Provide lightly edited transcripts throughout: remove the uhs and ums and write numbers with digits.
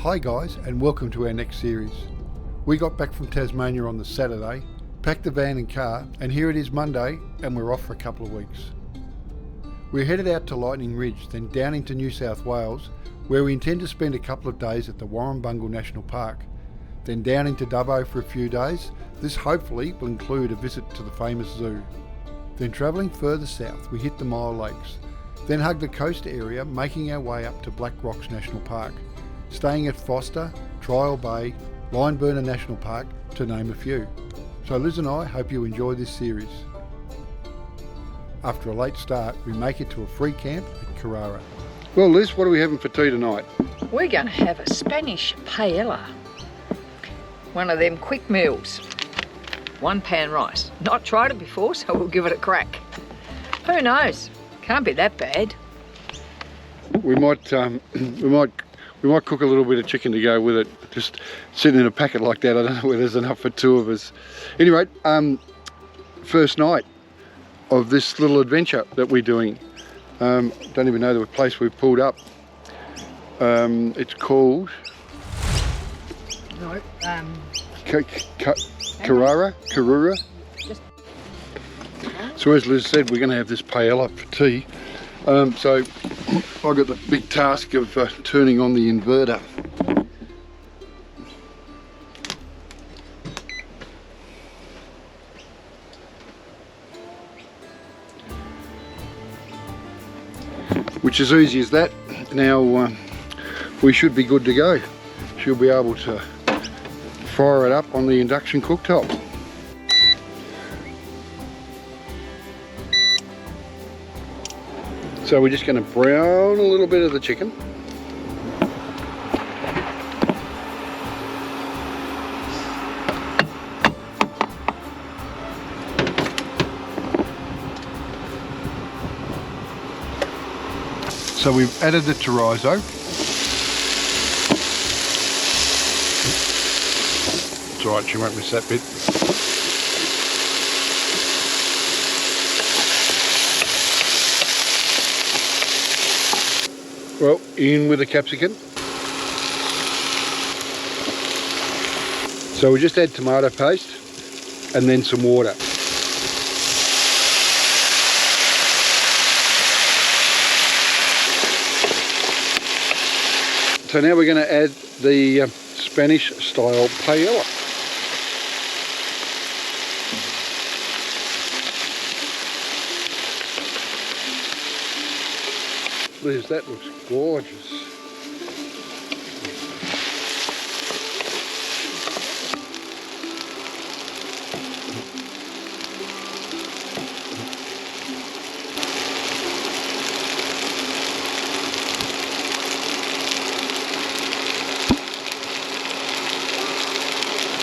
Hi guys, and welcome to our next series. We got back from Tasmania on the Saturday, packed the van and car, and here it is Monday, and we're off for a couple of weeks. We're headed out to Lightning Ridge, then down into New South Wales, where we intend to spend a couple of days at the Warrumbungle National Park, then down into Dubbo for a few days. This hopefully will include a visit to the famous zoo. Then travelling further south, we hit the Mile Lakes, then hug the coast area, making our way up to Black Rocks National Park, staying at Foster, Trial Bay, Lineburner National Park, to name a few. So Liz and I hope you enjoy this series. After a late start, we make it to a free camp at Carrara. Well Liz, what are we having for tea tonight? We're going to have a Spanish paella. One of them quick meals. 1 pan rice. Not tried it before, so we'll give it a crack. Who knows? Can't be that bad. We might cook a little bit of chicken to go with it. Just sitting in a packet like that, I don't know whether there's enough for 2 of us. Anyway, first night of this little adventure that we're doing. Don't even know the place we've pulled up. It's called Carrara. So as Liz said, we're going to have this paella for tea. So I got the big task of turning on the inverter. Which is easy as that. Now we should be good to go. She'll be able to fire it up on the induction cooktop. So we're just going to brown a little bit of the chicken. So we've added the chorizo. It's alright, she won't miss that bit. Well, in with the capsicum. So we just add tomato paste and then some water. So now we're going to add the Spanish style paella. Liz, that looks gorgeous.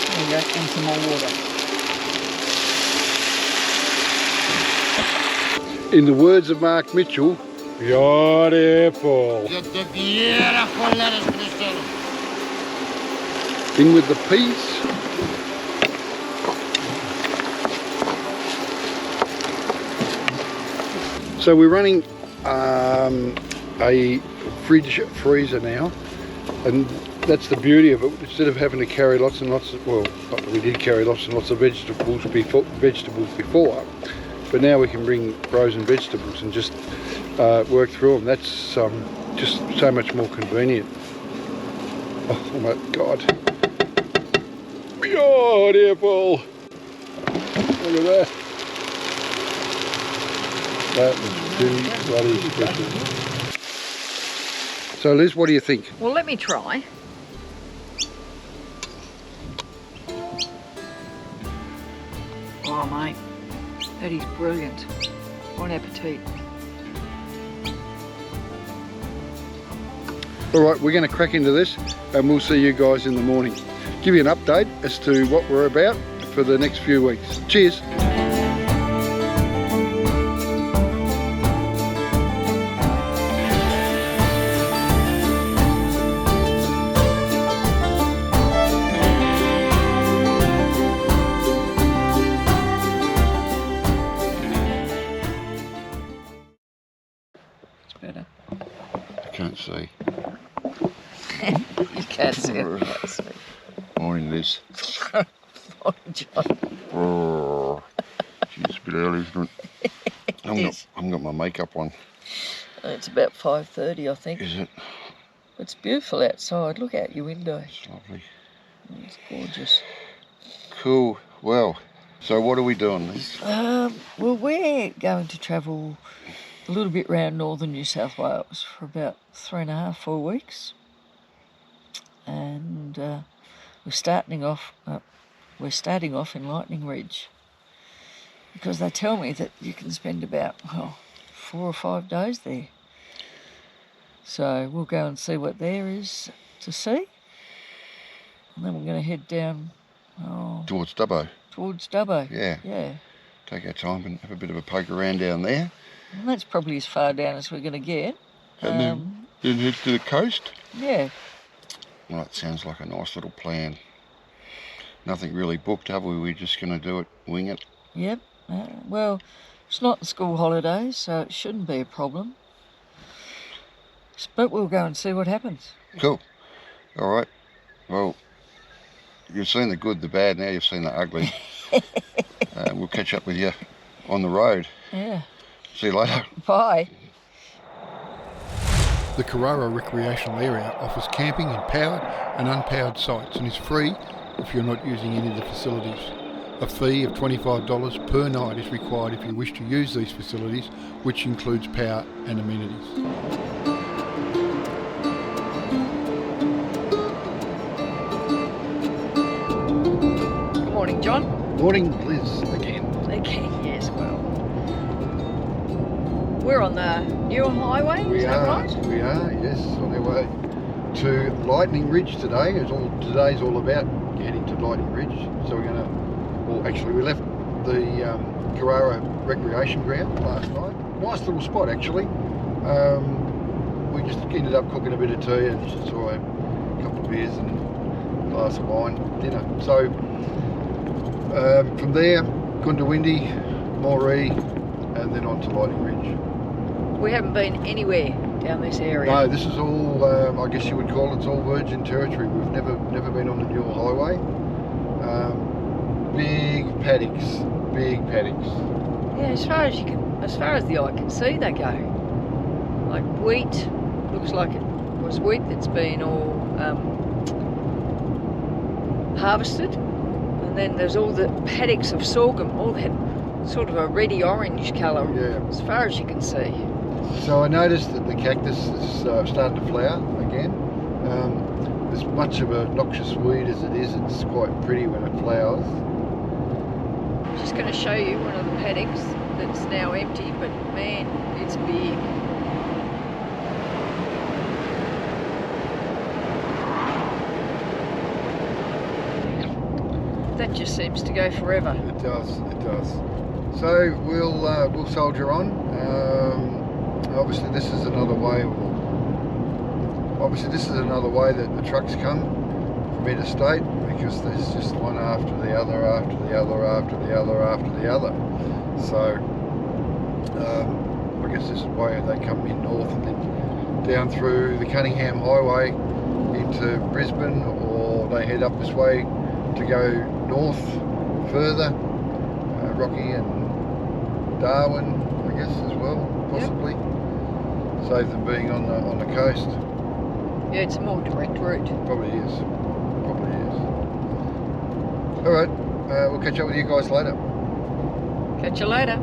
There you go, and some more water. In the words of Mark Mitchell, beautiful. In with the peas. So we're running a fridge freezer now, and that's the beauty of it. Instead of having to carry lots and lots of, well, not that we did carry lots and lots of vegetables before, but now we can bring frozen vegetables and just work through them. That's just so much more convenient. Oh my God. Beautiful. Look at that. That was too bloody special. So Liz, what do you think? Well, let me try. Oh mate, that is brilliant. Bon appetit. Alright, we're going to crack into this and we'll see you guys in the morning. Give you an update as to what we're about for the next few weeks. Cheers! It's better. I can't see. You can't see it. Morning, Liz. Oh, John. Oh, geez, it's a bit early, isn't it? I haven't got my makeup on. It's about 5:30, I think. Is it? It's beautiful outside. Look out your window. It's lovely. It's gorgeous. Cool. Well, so what are we doing, Liz? Well, we're going to travel a little bit around northern New South Wales for about 3.5, 4 weeks, and we're starting off in Lightning Ridge, because they tell me that you can spend about 4 or 5 days there. So we'll go and see what there is to see, and then we're going to head down Towards Dubbo. towards Dubbo. Yeah. Take our time and have a bit of a poke around down there. And that's probably as far down as we're going to get. And then head to the coast. Yeah. Well, that sounds like a nice little plan. Nothing really booked, have we? We're just going to do it, wing it. Yep. Well, it's not the school holidays, so it shouldn't be a problem. But we'll go and see what happens. Cool. All right. Well, you've seen the good, the bad, now you've seen the ugly. We'll catch up with you on the road. Yeah. See you later. Bye. The Carrara recreational area offers camping in powered and unpowered sites and is free if you're not using any of the facilities. A fee of $25 per night is required if you wish to use these facilities, which includes power and amenities. Morning, John. Morning, Liz, again. Okay, yes, well. We're on the new highway, is that right? We are, yes, on our way to Lightning Ridge today. Today's all about getting to Lightning Ridge. So we're going to, well, actually we left the Carrara recreation ground last night. Nice little spot, actually. We just ended up cooking a bit of tea and just saw a couple of beers and a glass of wine, dinner. So from there, Gundawindi, Moree, and then on to Lightning Ridge. We haven't been anywhere down this area. No, this is all, I guess you would call it's all virgin territory. We've never been on the Newell Highway. Big paddocks. Yeah, as far as the eye can see, they go. Like wheat, looks like it was wheat that's been all harvested. And then there's all the paddocks of sorghum, all that sort of a reddy orange colour, as far as you can see. So I noticed that the cactus is starting to flower again. As much of a noxious weed as it is, it's quite pretty when it flowers. I'm just going to show you one of the paddocks that's now empty, but man, it's big. That just seems to go forever. It does. So we'll soldier on. Obviously this is another way that the trucks come from interstate, because there's just one after the other. So I guess this is the way they come in north and then down through the Cunningham Highway into Brisbane, or they head up this way to go north further, Rocky and Darwin, I guess, as well, possibly. Yep. Save them being on the coast. Yeah, it's a more direct route. Probably is. All right, we'll catch up with you guys later. Catch you later.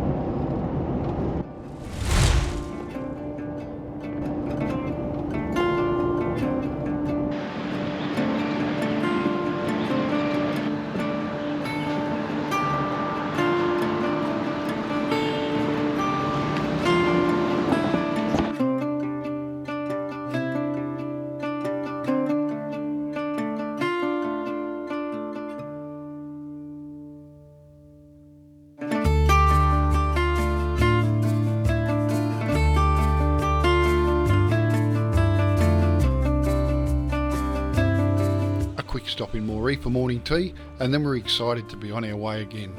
Stop in Moree for morning tea, and then we're excited to be on our way again.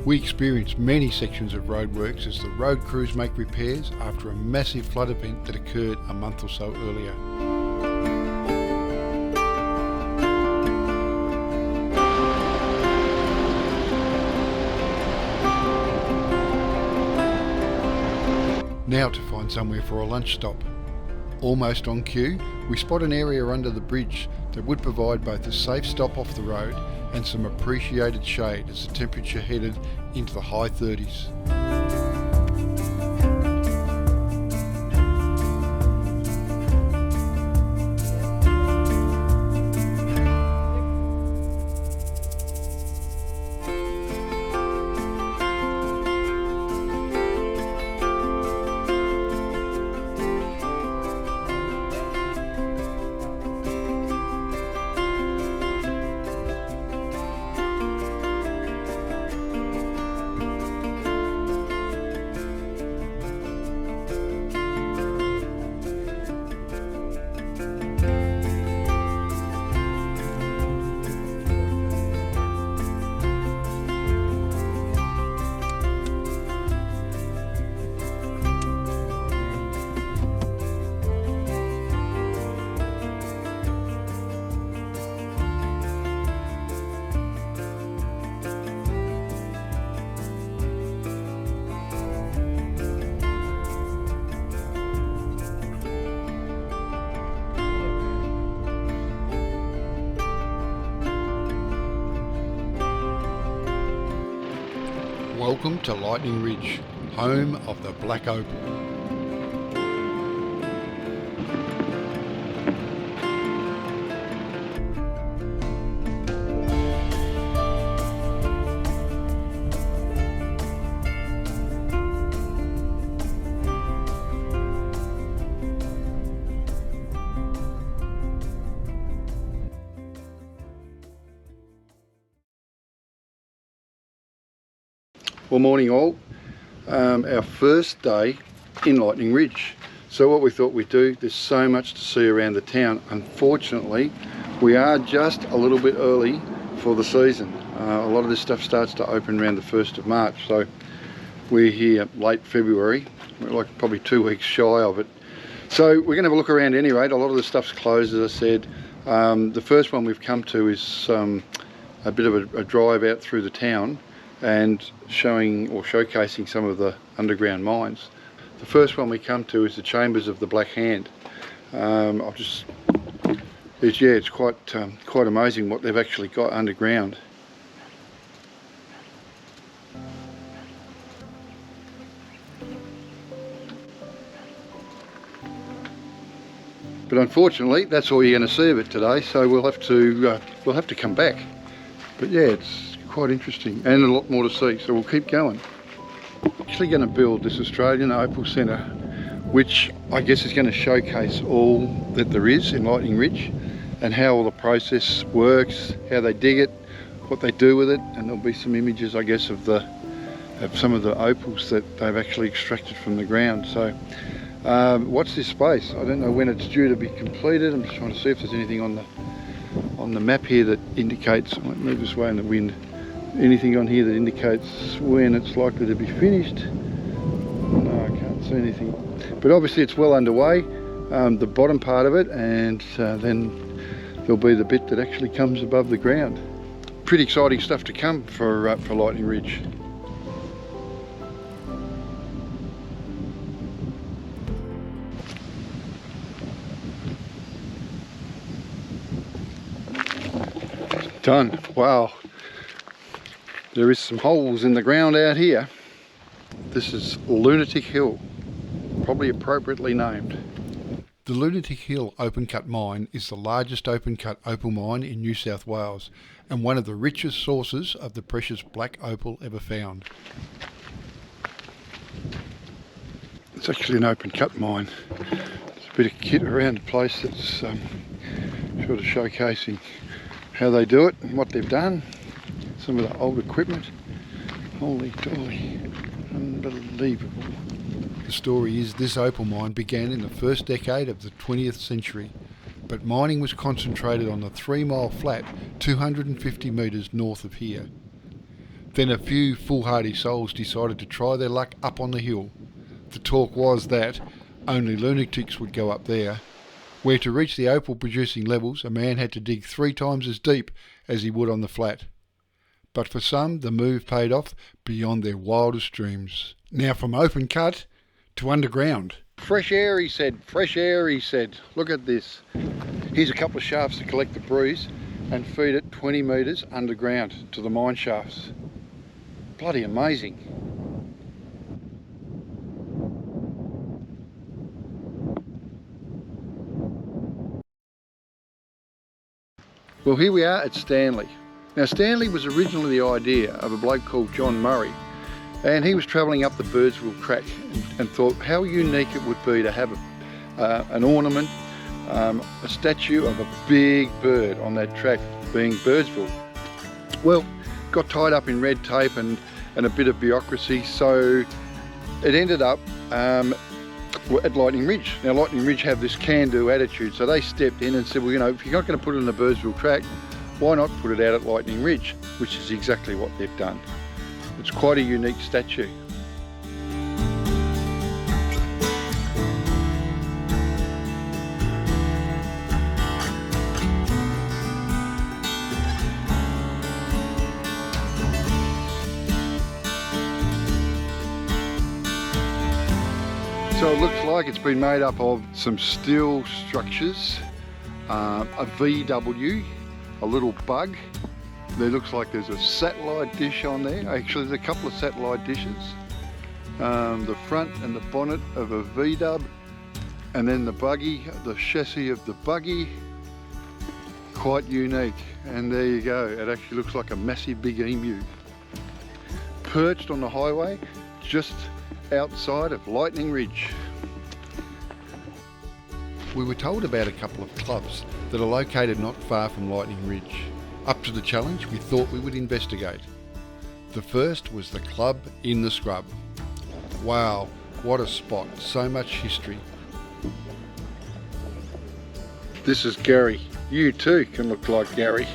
We experienced many sections of roadworks as the road crews make repairs after a massive flood event that occurred a month or so earlier. Now to find somewhere for a lunch stop. Almost on cue, we spot an area under the bridge that would provide both a safe stop off the road and some appreciated shade as the temperature headed into the high 30s. Welcome to Lightning Ridge, home of the Black Opal. Well, morning all. Our first day in Lightning Ridge. So what we thought we'd do, there's so much to see around the town. Unfortunately, we are just a little bit early for the season. A lot of this stuff starts to open around the 1st of March. So we're here late February. We're like probably 2 weeks shy of it. So we're going to have a look around anyway. A lot of the stuff's closed, as I said. The first one we've come to is a bit of a drive out through the town and showing or showcasing some of the underground mines. The first one we come to is the Chambers of the Black Hand. It's quite amazing what they've actually got underground. But unfortunately, that's all you're going to see of it today. So we'll have to come back. But yeah, it's quite interesting and a lot more to see, so we'll keep going. Actually going to build this Australian Opal Centre, which I guess is going to showcase all that there is in Lightning Ridge and how all the process works, how they dig it, what they do with it, and there'll be some images, I guess, of some of the opals that they've actually extracted from the ground. So watch this space. I don't know when it's due to be completed. I'm just trying to see if there's anything on the map here that indicates, I might move this way in the wind, anything on here that indicates when it's likely to be finished. No, I can't see anything. But obviously it's well underway, the bottom part of it, and then there'll be the bit that actually comes above the ground. Pretty exciting stuff to come for Lightning Ridge. Done. Wow. There is some holes in the ground out here. This is Lunatic Hill, probably appropriately named. The Lunatic Hill open cut mine is the largest open cut opal mine in New South Wales and one of the richest sources of the precious black opal ever found. It's actually an open cut mine. There's a bit of kit around the place that's sort of showcasing how they do it and what they've done. Some of the old equipment. Holy dolly, unbelievable. The story is this opal mine began in the first decade of the 20th century, but mining was concentrated on the 3 mile flat 250 metres north of here. Then a few foolhardy souls decided to try their luck up on the hill. The talk was that only lunatics would go up there, where to reach the opal producing levels a man had to dig 3 times as deep as he would on the flat. But for some the move paid off beyond their wildest dreams. Now from open cut to underground. Fresh air, he said, fresh air, he said. Look at this. Here's a couple of shafts to collect the bruise and feed it 20 metres underground to the mine shafts. Bloody amazing. Well, here we are at Stanley. Now Stanley was originally the idea of a bloke called John Murray, and he was travelling up the Birdsville Crack and thought how unique it would be to have an ornament, a statue of a big bird on that track, being Birdsville. Well, got tied up in red tape and a bit of bureaucracy, so it ended up at Lightning Ridge. Now Lightning Ridge have this can-do attitude, so they stepped in and said, well, you know, if you're not going to put it in the Birdsville Track, why not put it out at Lightning Ridge, which is exactly what they've done. It's quite a unique statue. So it looks like it's been made up of some steel structures, a VW, a little bug. There looks like there's a satellite dish on there. Actually, there's a couple of satellite dishes. The front and the bonnet of a V-dub, and then the buggy, the chassis of the buggy. Quite unique. And there you go. It actually looks like a massive big emu. Perched on the highway, just outside of Lightning Ridge. We were told about a couple of clubs that are located not far from Lightning Ridge. Up to the challenge, we thought we would investigate. The first was the Club in the Scrub. Wow, what a spot, so much history. This is Gary. You too can look like Gary.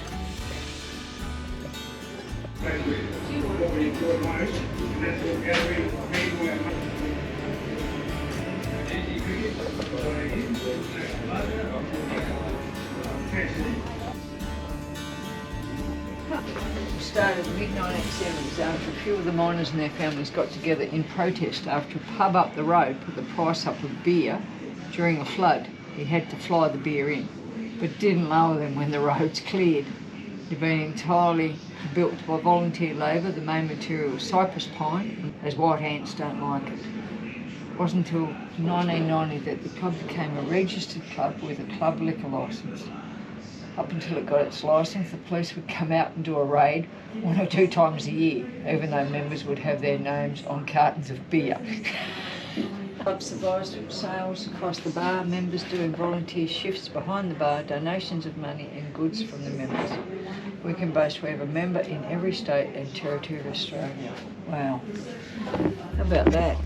Started mid-1970s after a few of the miners and their families got together in protest after a pub up the road put the price up of beer during a flood. He had to fly the beer in, but didn't lower them when the roads cleared. They've been entirely built by volunteer labour. The main material was cypress pine, as white ants don't like it. It wasn't until 1990 that the club became a registered club with a club liquor licence. Up until it got its licence, the police would come out and do a raid 1 or 2 times a year, even though members would have their names on cartons of beer. The club survives from sales across the bar, members doing volunteer shifts behind the bar, donations of money and goods from the members. We can boast we have a member in every state and territory of Australia. Wow. How about that?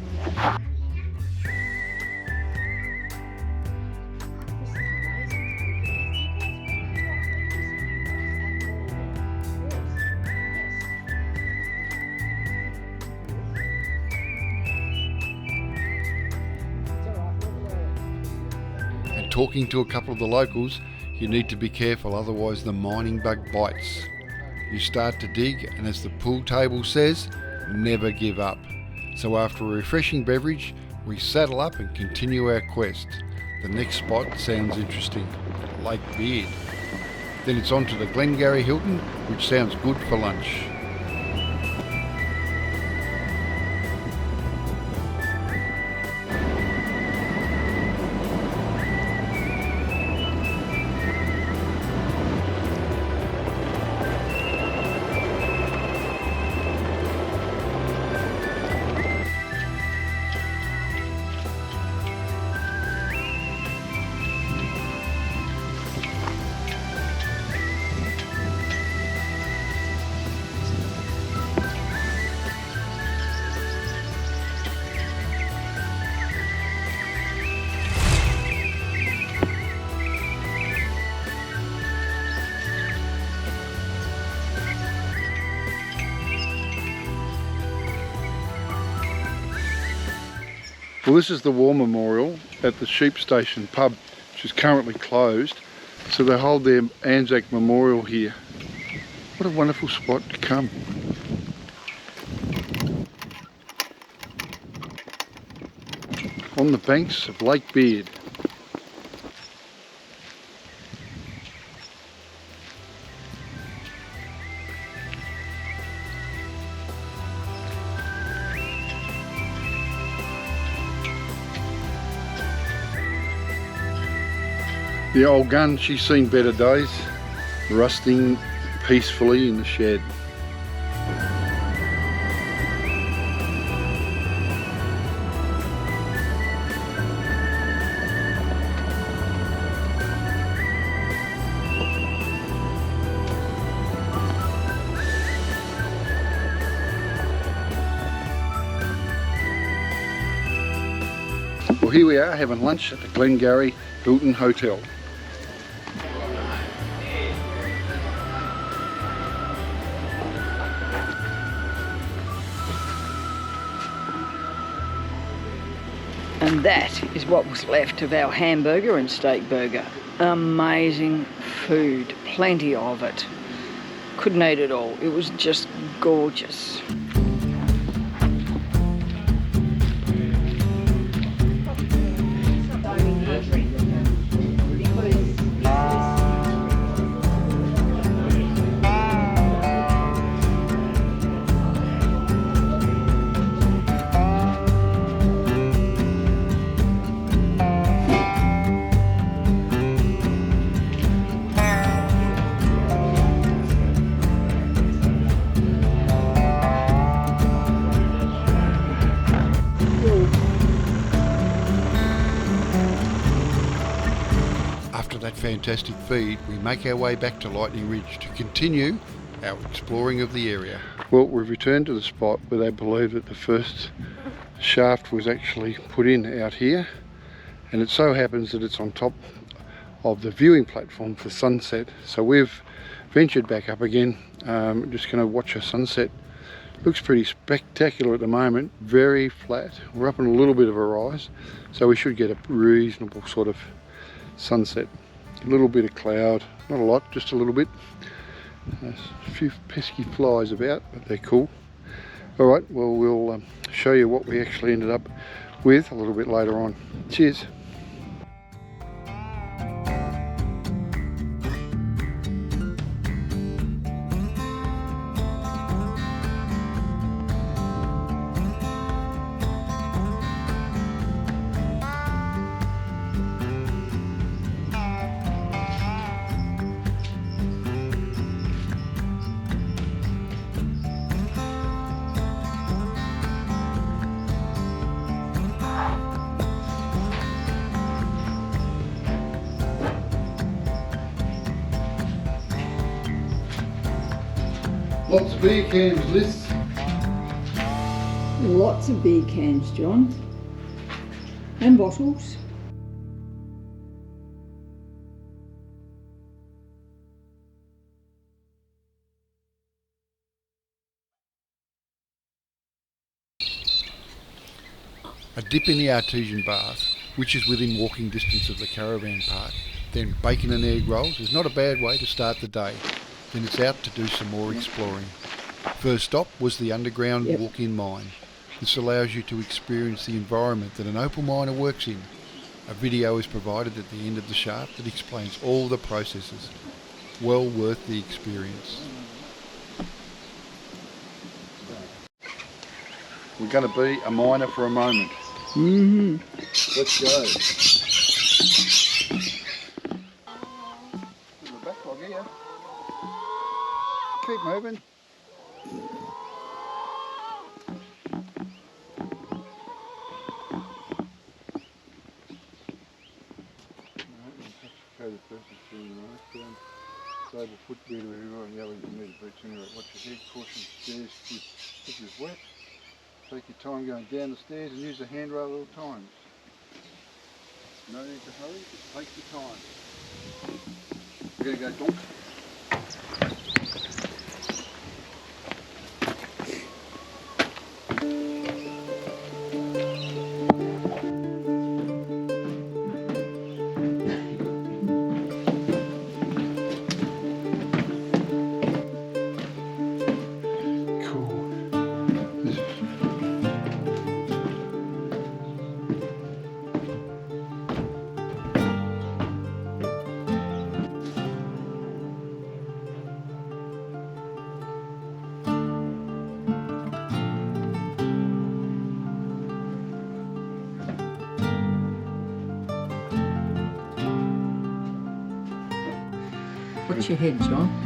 Talking to a couple of the locals, you need to be careful, otherwise the mining bug bites. You start to dig, and as the pool table says, never give up. So after a refreshing beverage, we saddle up and continue our quest. The next spot sounds interesting, Lake Beard. Then it's on to the Glengarry Hilton, which sounds good for lunch. Well, this is the war memorial at the Sheep Station pub, which is currently closed. So they hold their Anzac Memorial here. What a wonderful spot to come. On the banks of Lake Beard. The old gun, she's seen better days, rusting peacefully in the shed. Well, here we are having lunch at the Glengarry Hilton Hotel. And that is what was left of our hamburger and steak burger. Amazing food, plenty of it. Couldn't eat it all, it was just gorgeous. After that fantastic feed, we make our way back to Lightning Ridge to continue our exploring of the area. Well, we've returned to the spot where they believe that the first shaft was actually put in out here, and it so happens that it's on top of the viewing platform for sunset. So we've ventured back up again. Just going to watch a sunset. Looks pretty spectacular at the moment, very flat. We're up in a little bit of a rise, so we should get a reasonable sort of sunset. A little bit of cloud, not a lot, just a little bit. A few pesky flies about, but they're cool. Alright, well, we'll show you what we actually ended up with a little bit later on. Cheers. Lots of beer cans, Liz. Lots of beer cans, John. And bottles. A dip in the artesian bath, which is within walking distance of the caravan park, then bacon and egg rolls is not a bad way to start the day. Then it's out to do some more exploring. First stop was the underground walk-in mine. This allows you to experience the environment that an opal miner works in. A video is provided at the end of the shaft that explains all the processes. Well worth the experience. We're going to be a miner for a moment. Let's go. The backlog here. Keep moving. Stable footgear to everyone, yellow, you need boots in it. Watch your head, caution stairs, if it's wet. Take your time going down the stairs and use the handrail at all times. No need to hurry, just take your time. We're going to go donk. Watch your head, John.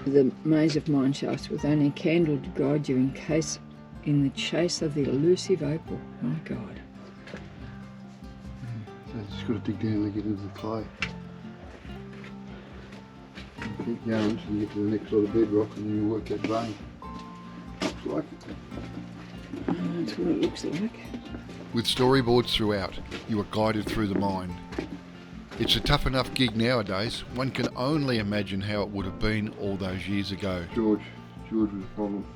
The maze of mine shafts with only a candle to guide you in the chase of the elusive opal. My God. So just got to dig down and get into the clay. Keep going so you get to the next sort of bedrock and you work that vein. Looks like it. That's what it looks like. With storyboards throughout, you are guided through the mine. It's a tough enough gig nowadays. One can only imagine how it would have been all those years ago. George was a problem.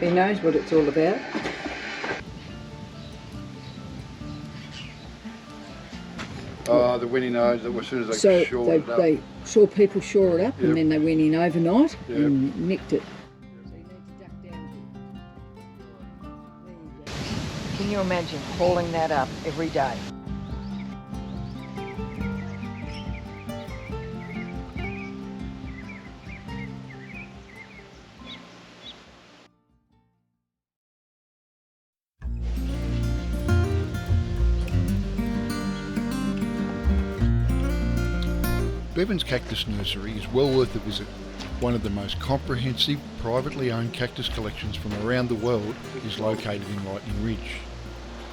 He knows what it's all about. Oh, the winning knows that as soon as So they shored it up. they saw people shore it up, Yep. and then they went in overnight Yep. and nicked it. So you need to duck down a bit. There you go. Can you imagine hauling that up every day? Bevan's Cactus Nursery is well worth a visit. One of the most comprehensive, privately owned cactus collections from around the world is located in Lightning Ridge.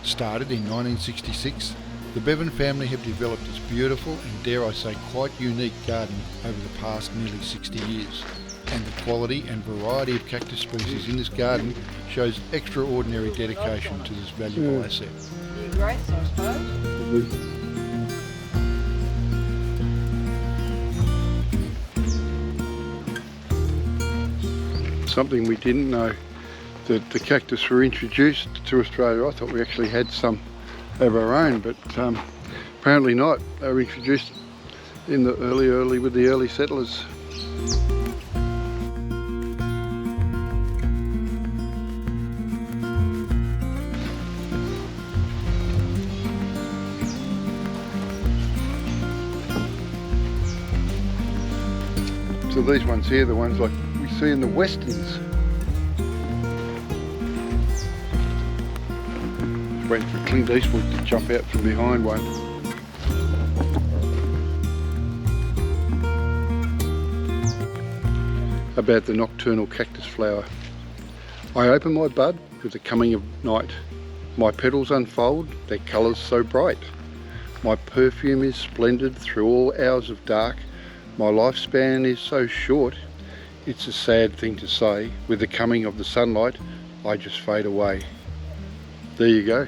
Started in 1966, the Bevan family have developed this beautiful and, dare I say, quite unique garden over the past nearly 60 years. And the quality and variety of cactus species in this garden shows extraordinary dedication to this valuable asset. Grace, I suppose. Something we didn't know, that the cactus were introduced to Australia. I thought we actually had some of our own, but apparently not. They were introduced in the early with the early settlers. So these ones here, the ones like we see in the westerns. Waiting for Clint Eastwood to jump out from behind one. About the nocturnal cactus flower. I open my bud with the coming of night. My petals unfold, their colours so bright. My perfume is splendid through all hours of dark. My lifespan is so short, it's a sad thing to say. With the coming of the sunlight, I just fade away. There you go.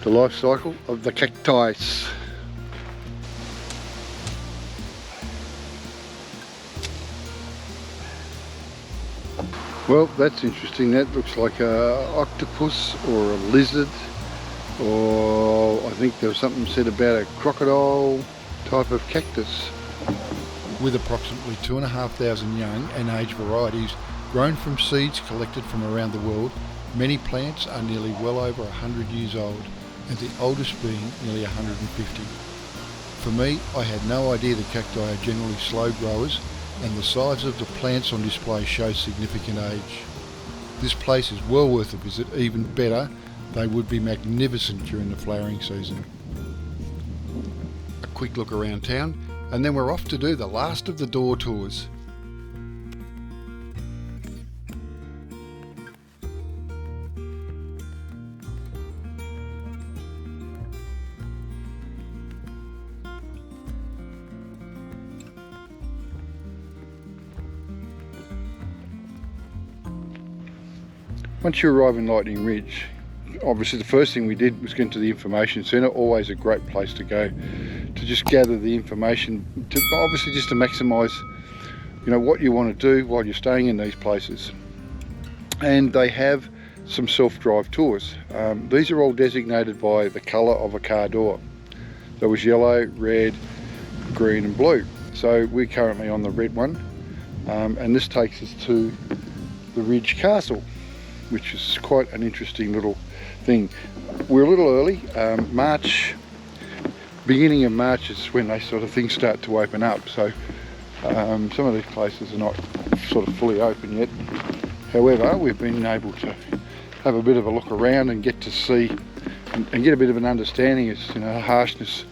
The life cycle of the cacti. Well, that's interesting. That looks like an octopus or a lizard, or I think there was something said about a crocodile type of cactus. With approximately 2,500 young and age varieties grown from seeds collected from around the world, many plants are nearly well over 100 years old, and the oldest being nearly 150. For me, I had no idea that cacti are generally slow growers, and the size of the plants on display show significant age. This place is well worth a visit. Even better, they would be magnificent during the flowering season. A quick look around town, and then we're off to do the last of the door tours. Once you arrive in Lightning Ridge, obviously the first thing we did was get to the information centre. Always a great place to go to just gather the information, to obviously just to maximise, you know, what you want to do while you're staying in these places. And they have some self-drive tours. These are all designated by the colour of a car door. There was yellow, red, green and blue. So we're currently on the red one, and this takes us to the Ridge Castle, which is quite an interesting little thing. We're a little early. March, beginning of March is when they sort of things start to open up. So some of these places are not sort of fully open yet. However, we've been able to have a bit of a look around and get to see and get a bit of an understanding as, you know, the harshness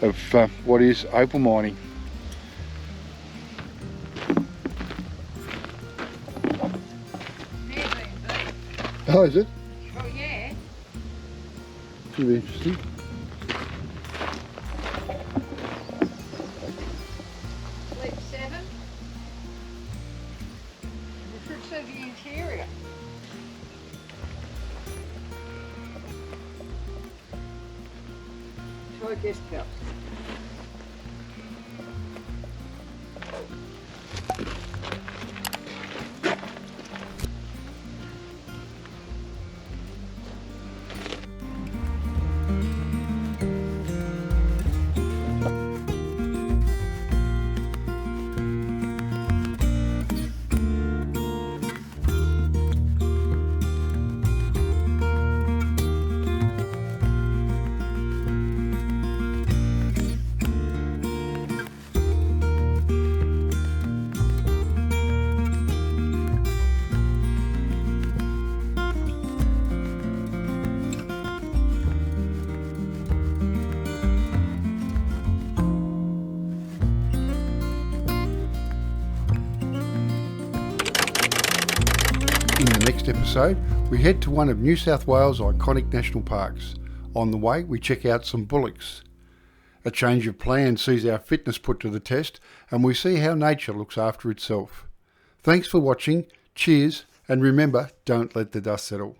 of what is opal mining. Oh, is it? Oh yeah. Should be interesting. Leap 7. We should see the interior. Try guest house. In the next episode, we head to one of New South Wales' iconic national parks. On the way, we check out some bullocks. A change of plan sees our fitness put to the test, and we see how nature looks after itself. Thanks for watching, cheers, and remember, don't let the dust settle.